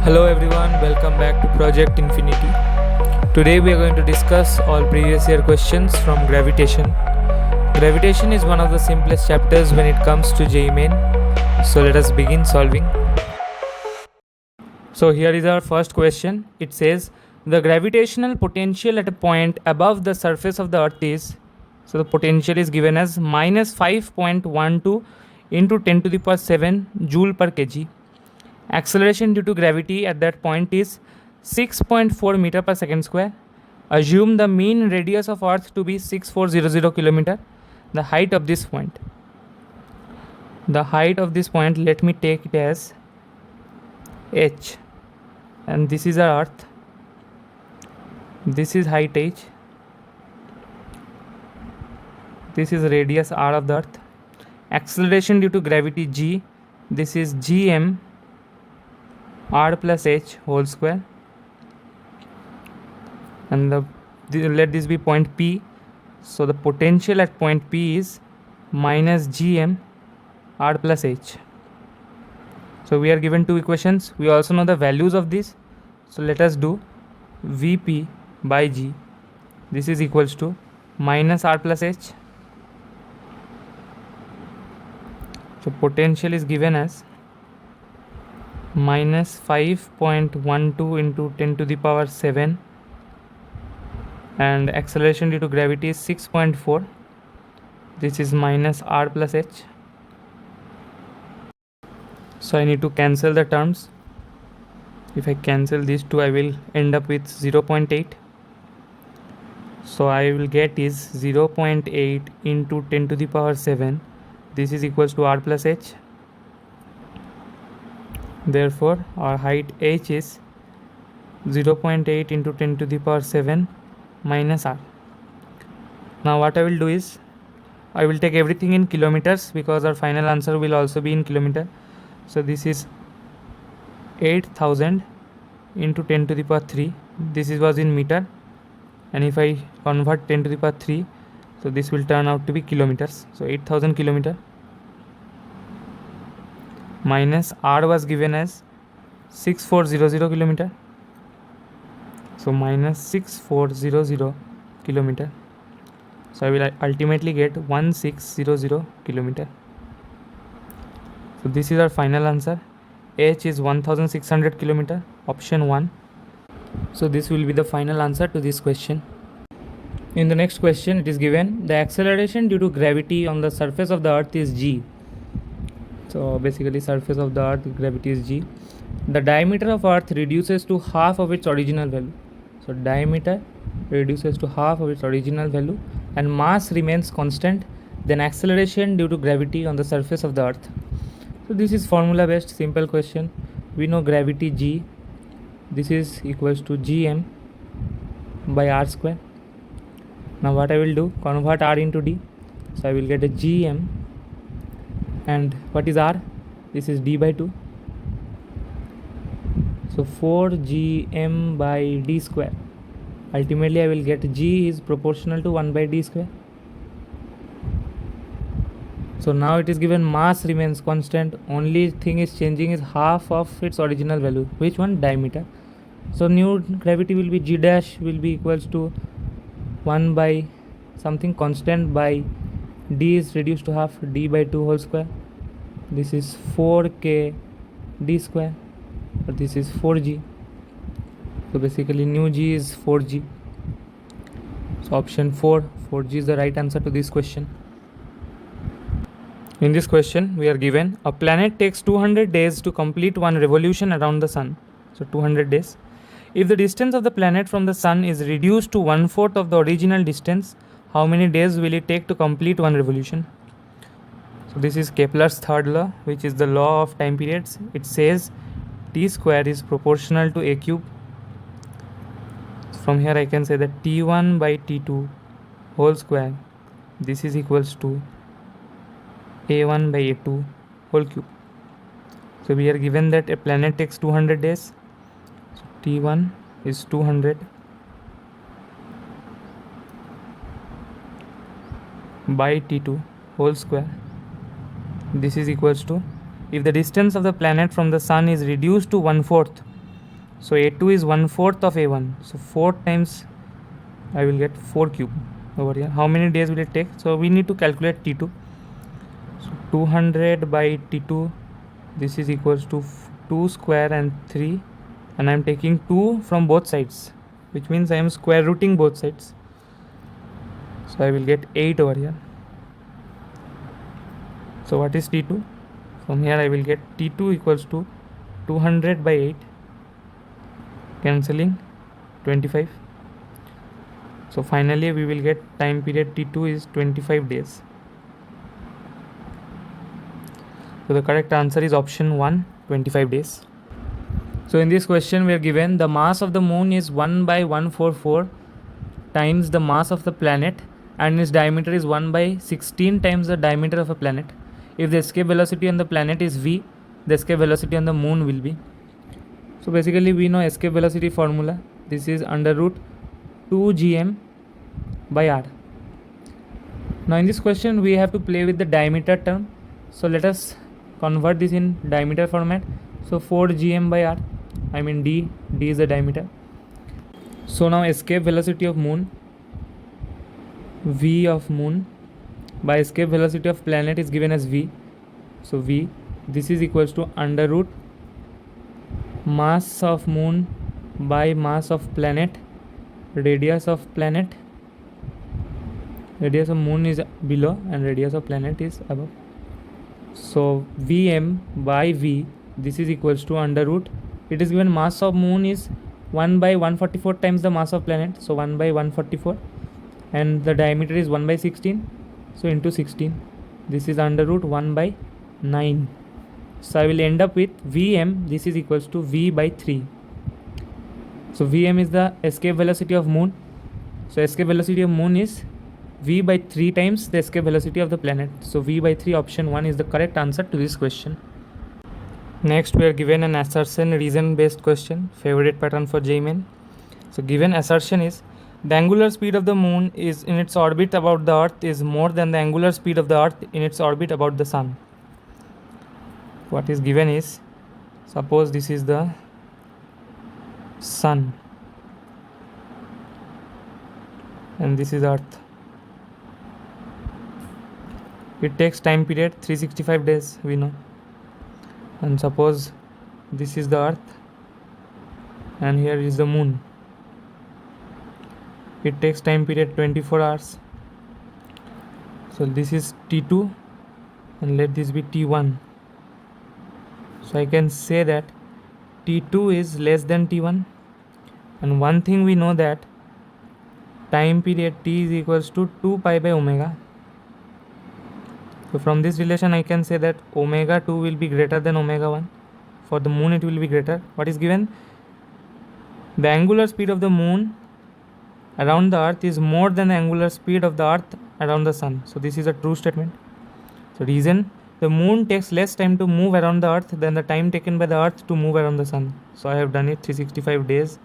Hello everyone, welcome back to Project Infinity. Today we are going to discuss all previous year questions from Gravitation. Gravitation is one of the simplest chapters when it comes to Jee Main. So let us begin solving. So here is our first question. It says the gravitational potential at a point above the surface of the earth is, so the potential is given as minus 5.12 into 10 to the power 7 joule per kg. Acceleration due to gravity at that point is 6.4 meter per second square. Assume the mean radius of earth to be 6400 kilometer. The height of this point. The height of this point, let me take it as h. And this is our earth. This is height h. This is radius r of the earth. Acceleration due to gravity g. This is gm r plus h whole square, and let this be point P. So the potential at point P is minus gm r plus h. So we are given two equations. We also know the values of this. So let us do Vp by g. This is equals to minus r plus h. So potential is given as minus 5.12 into 10 to the power 7, and acceleration due to gravity is 6.4. This is minus r plus h. So I need to cancel the terms. If I cancel these two, I will end up with 0.8. So I will get is 0.8 into 10 to the power 7. This is equals to r plus h. Therefore, our height h is 0.8 into 10 to the power 7 minus r. Now what I will do is, I will take everything in kilometers because our final answer will also be in kilometer. So this is 8000 into 10 to the power 3. This was in meter. And if I convert 10 to the power 3, so this will turn out to be kilometers. So 8000 kilometer. Minus r was given as 6400 kilometer. So minus 6400 kilometer. So I will ultimately get 1600 kilometer. So this is our final answer. H is 1600 kilometer. Option 1. So this will be the final answer to this question. In the next question, it is given the acceleration due to gravity on the surface of the earth is g. So basically surface of the earth gravity is g. The diameter of earth reduces to half of its original value. So diameter reduces to half of its original value and mass remains constant. Then acceleration due to gravity on the surface of the earth. So this is formula based simple question. We know gravity g. This is equals to gm by r square. Now what I will do, convert r into d. So I will get a gm. And what is r? This is d by 2. So 4gm by d square. Ultimately I will get g is proportional to 1 by d square. So now it is given mass remains constant. Only thing is changing is half of its original value. Which one? Diameter. So new gravity will be g dash will be equals to 1 by something constant by d is reduced to half, d by 2 whole square. This is 4k d square, but this is 4g. So basically new g is 4g. So option 4g is the right answer to this question. In this question, we are given a planet takes 200 days to complete one revolution around the sun. So 200 days. If the distance of the planet from the sun is reduced to 1/4 of the original distance, how many days will it take to complete one revolution? So this is Kepler's third law, which is the law of time periods. It says t square is proportional to a cube. From here I can say that t1 by t2 whole square, this is equals to a1 by a2 whole cube. So we are given that a planet takes 200 days. So t1 is 200 by t2 whole square. This is equals to, if the distance of the planet from the sun is reduced to 1/4, So A2 is 1/4 of A1. So 4 times I will get 4 cube over here. How many days will it take? So we need to calculate T2. So 200 by T2, this is equals to 2 square and 3, and I am taking 2 from both sides, which means I am square rooting both sides. So I will get 8 over here. So what is T2? From here I will get T2 equals to 200 by 8, cancelling 25. So finally we will get time period T2 is 25 days. So the correct answer is option 1, 25 days. So in this question we are given the mass of the moon is 1 by 144 times the mass of the planet, and its diameter is 1 by 16 times the diameter of a planet. If the escape velocity on the planet is v, the escape velocity on the moon will be. So basically we know escape velocity formula. This is under root 2 gm by r. Now in this question we have to play with the diameter term. So let us convert this in diameter format. So 4 gm by r, I mean d is the diameter. So now escape velocity of moon, v of moon, by escape velocity of planet is given as v. So v, this is equals to under root mass of moon by mass of planet, radius of planet. Radius of moon is below and radius of planet is above. So Vm by V, this is equals to under root, it is given mass of moon is 1 by 144 times the mass of planet, so 1 by 144, and the diameter is 1 by 16, so into 16, this is under root 1 by 9. So I will end up with Vm, this is equals to V by 3. So Vm is the escape velocity of moon. So escape velocity of moon is v by 3 times the escape velocity of the planet. So v by 3, option 1 is the correct answer to this question. Next we are given an assertion reason based question, favorite pattern for Jee Main. So given assertion is the angular speed of the moon is in its orbit about the earth is more than the angular speed of the earth in its orbit about the sun. What is given is, suppose this is the sun and this is earth. It takes time period 365 days, we know. And suppose this is the earth and here is the moon. It takes time period 24 hours. So this is T2 and let this be T1. So I can say that T2 is less than T1, and one thing we know that time period T is equals to 2 pi by omega. So from this relation I can say that omega 2 will be greater than omega 1. For the moon it will be greater. What is given? The angular speed of the moon around the earth is more than the angular speed of the earth around the sun. So this is a true statement. So reason, the moon takes less time to move around the earth than the time taken by the earth to move around the sun. So I have done it 365 days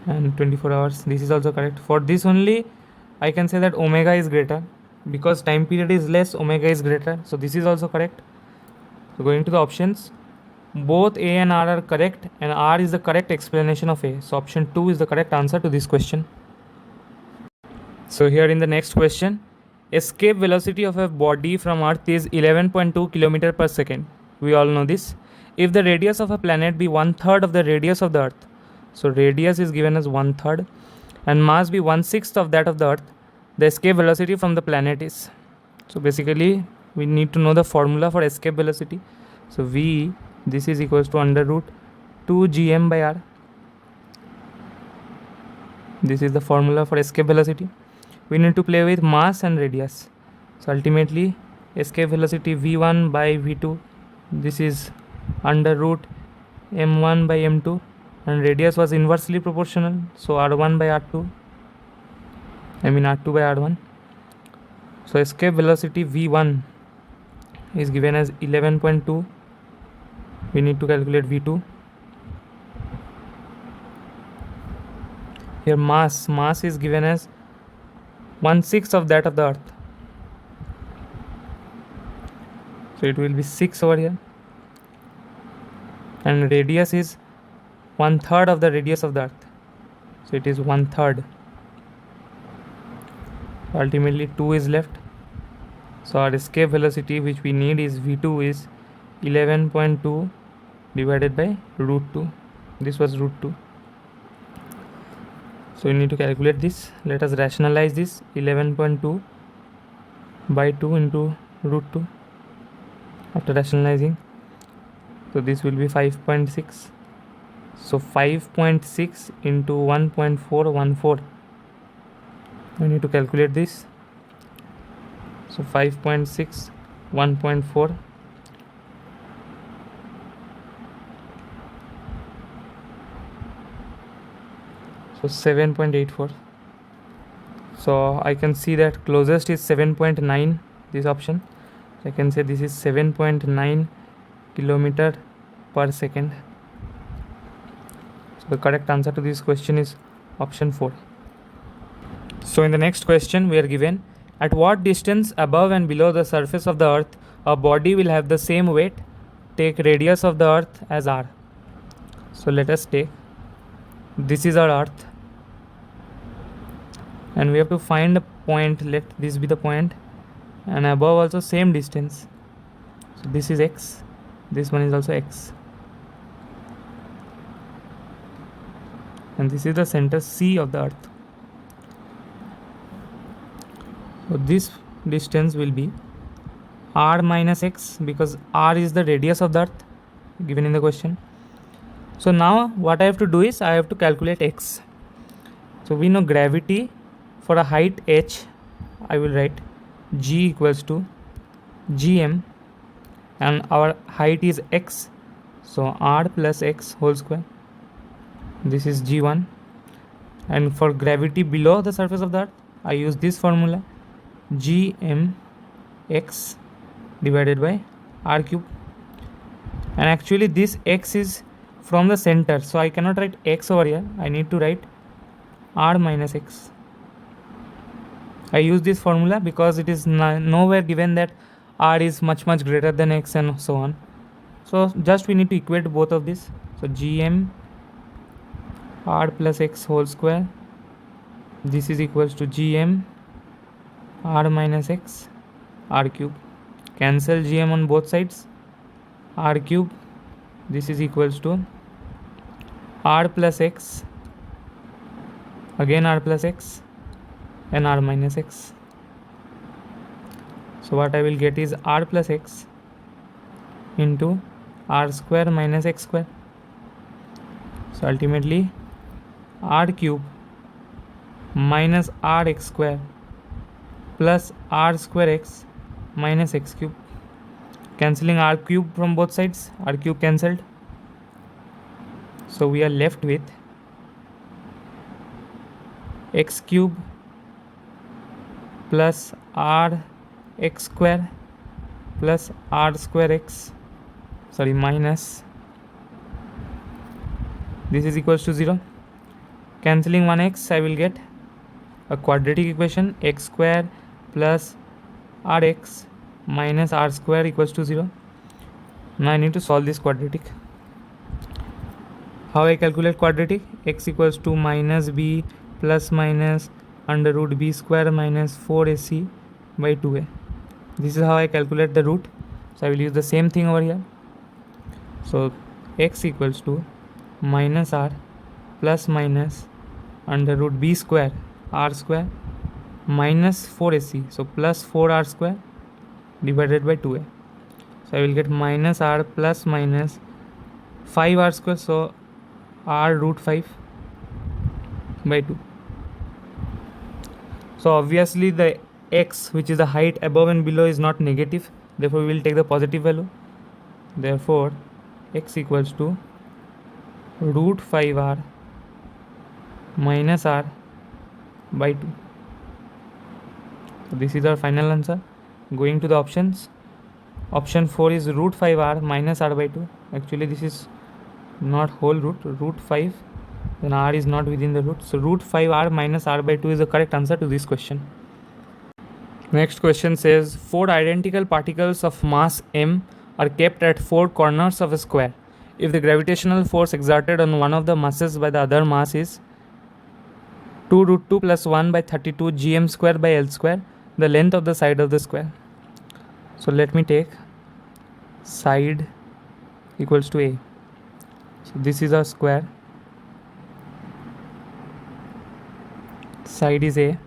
and 24 hours. This is also correct. For this only I can say that omega is greater, because time period is less, omega is greater. So this is also correct. So going to the options, both A and R are correct, and R is the correct explanation of A. So option 2 is the correct answer to this question. So here in the next question, escape velocity of a body from earth is 11.2 km per second. We all know this. If the radius of a planet be 1/3 of the radius of the earth, so radius is given as 1/3, and mass be 1/6 of that of the earth, the escape velocity from the planet is. So basically we need to know the formula for escape velocity. So V, this is equals to under root 2 gm by r. This is the formula for escape velocity. We need to play with mass and radius. So ultimately escape velocity v1 by v2, this is under root m1 by m2, and radius was inversely proportional, so r1 by r2, I mean r2 by r1. So escape velocity v1 is given as 11.2. We need to calculate v2. Here mass is given as 1/6 of that of the earth, so it will be 6 over here, and radius is 1/3 of the radius of the earth. So it is 1/3. Ultimately 2 is left. So our escape velocity which we need is v2 is 11.2 divided by root 2. This was root 2. So we need to calculate this. Let us rationalize this. 11.2 by 2 into root 2 after rationalizing. So this will be 5.6. So 5.6 into 1.414. We need to calculate this. So 5.6, 1.4. So 7.84. So I can see that closest is 7.9, this option. I can say this is 7.9 kilometer per second. So the correct answer to this question is option 4. So in the next question we are given, at what distance above and below the surface of the earth a body will have the same weight? Take radius of the earth as r. So let us take, this is our earth and we have to find a point. Let this be the point, and above also same distance. So this is x, this one is also x, and this is the center C of the earth. So this distance will be r minus x, because r is the radius of the earth given in the question. So now what I have to do is I have to calculate x. So we know gravity for a height h, I will write g equals to gm, and our height is x, so r plus x whole square. This is g1. And for gravity below the surface of the earth, I use this formula, gm x divided by r cube. And actually this x is from the center, so I cannot write x over here. I need to write r minus x. I use this formula because it is nowhere given that r is much greater than x and so on. So just we need to equate both of this. So gm r plus x whole square, this is equals to gm r minus x r cube. Cancel gm on both sides, r cube, this is equals to r plus x, again r plus x, and r minus x. So what I will get is r plus x into r square minus x square. So ultimately r cube minus rx square plus r square x minus x cube. Cancelling r cube from both sides, r cube cancelled. So we are left with x cube plus r x square plus r square x, minus, this is equals to 0. Cancelling 1x, I will get a quadratic equation, x square plus rx minus r square equals to 0. Now I need to solve this quadratic. How I calculate quadratic? X equals to minus b plus minus under root b square minus 4ac by 2a. This is how I calculate the root. So I will use the same thing over here. So x equals to minus r plus minus under root b square r square minus 4ac, so plus 4r square divided by 2a. So I will get minus r plus minus 5r square, so r root 5 by 2. So obviously the x, which is the height above and below, is not negative, therefore we will take the positive value. Therefore x equals to root 5r minus r by 2. So this is our final answer. Going to the options, option 4 is root 5r minus r by 2. Actually this is not whole root, root 5, then r is not within the root, so root 5r minus r by 2 is the correct answer to this question. Next question says 4 identical particles of mass m are kept at 4 corners of a square. if the gravitational force exerted on one of the masses by the other mass is 2 root 2 plus 1 by 32 gm square by L square, the length of the side of the square. So let me take side equals to A. So this is our square. Side is A.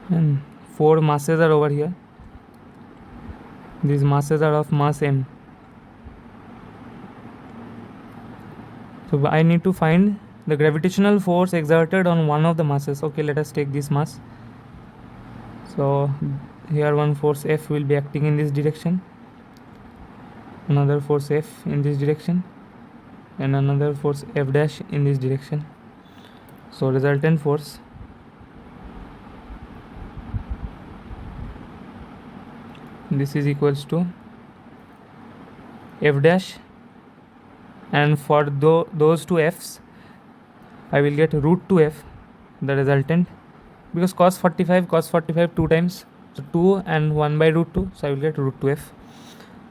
And 4 masses are over here. These masses are of mass m. So I need to find the gravitational force exerted on one of the masses. Okay, let us take this mass. So here one force F will be acting in this direction, another force F in this direction, and another force F dash in this direction. So resultant force this is equals to F dash, and for those two F's I will get root 2F, the resultant, because cos 45 2 times, so 2 and 1 by root 2, so I will get root 2F.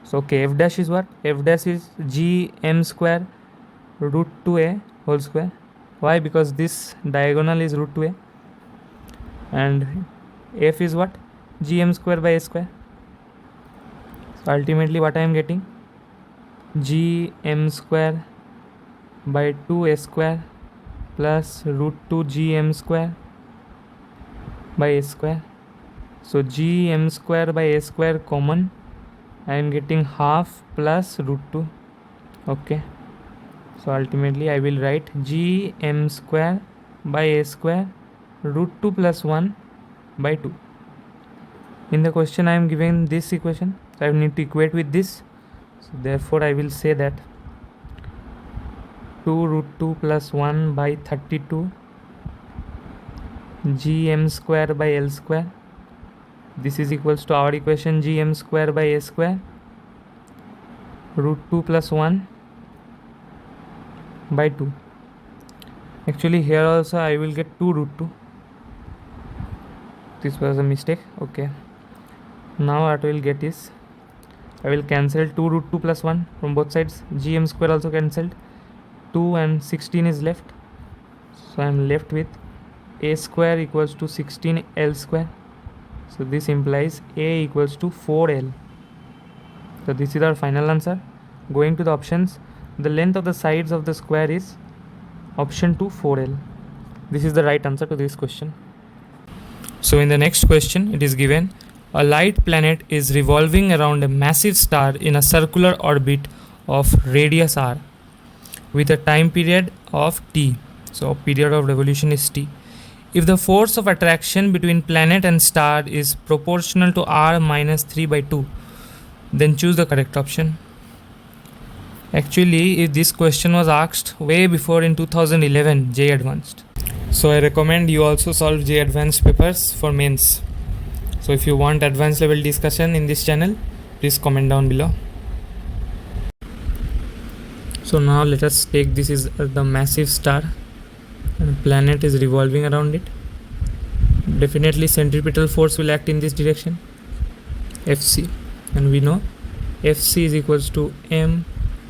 So okay, F dash is what? F dash is gm square root 2A whole square. Why? Because this diagonal is root 2A, and F is what? Gm square by A square. So ultimately what I am getting? Gm square by 2A square plus root 2 gm square by A square. So gm square by A square common, I am getting half plus root 2. Okay, so ultimately I will write gm square by A square root 2 plus 1 by 2. In the question I am given this equation, so I need to equate with this. So therefore I will say that 2 root 2 plus 1 by 32 gm square by L square, this is equals to our equation gm square by A square root 2 plus 1 by 2. Actually here also I will get 2 root 2. This was a mistake. Okay, now what I will get is, I will cancel 2 root 2 plus 1 from both sides. Gm square also cancelled. 2 and 16 is left. So I am left with A square equals to 16 L square. So this implies A equals to 4L. So this is our final answer. Going to the options, the length of the sides of the square is option 2, 4L. This is the right answer to this question. So in the next question, it is given a light planet is revolving around a massive star in a circular orbit of radius r with a time period of t. So period of revolution is t. If the force of attraction between planet and star is proportional to r minus 3 by 2, then choose the correct option. Actually, if this question was asked way before in 2011 J Advanced. So I recommend you also solve J Advanced papers for mains. So if you want advanced level discussion in this channel, please comment down below. So now let us take this is the massive star and the planet is revolving around it. Definitely centripetal force will act in this direction, Fc, and we know Fc is equals to m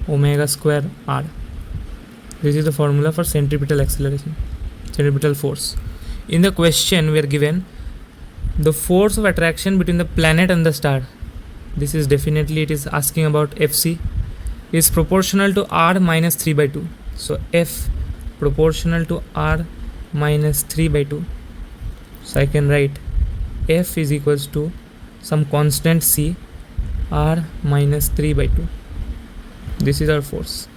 omega square r. This is the formula for centripetal acceleration, centripetal force. In the question we are given the force of attraction between the planet and the star. This is definitely, it is asking about Fc is proportional to r minus 3 by 2. So F proportional to r minus 3 by 2. So I can write F is equals to some constant c r minus 3 by 2. This is our force.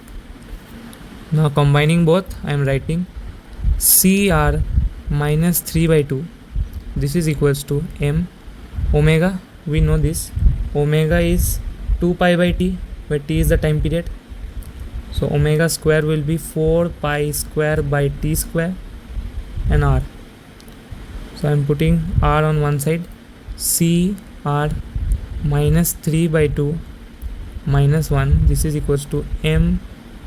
Now combining both, I am writing cr minus 3 by 2. This is equals to m omega. We know this omega is 2 pi by t, where t is the time period. So omega square will be 4 pi square by t square and r. So I am putting r on one side, cr minus 3 by 2 minus 1. This is equals to m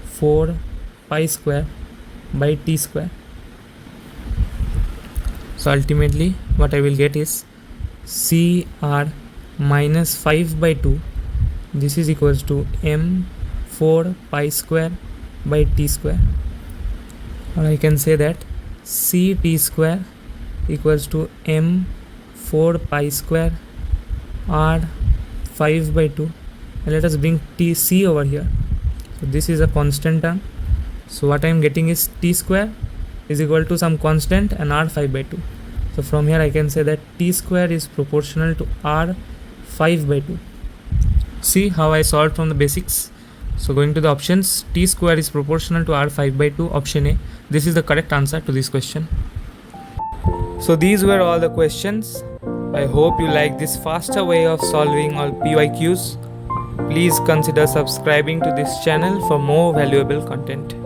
4 pi square by t square. So ultimately what I will get is cr minus 5 by 2 this is equals to m4 pi square by t square, or I can say that ct square equals to m4 pi square r 5 by 2, and let us bring c over here. So this is a constant term, so what I am getting is t square is equal to some constant and r 5 by 2. So from here I can say that t square is proportional to r 5 by 2. See how I solved from the basics. So going to the options, t square is proportional to r 5 by 2, option A. This is the correct answer to this question. So these were all the questions. I hope you like this faster way of solving all PYQs. Please consider subscribing to this channel for more valuable content.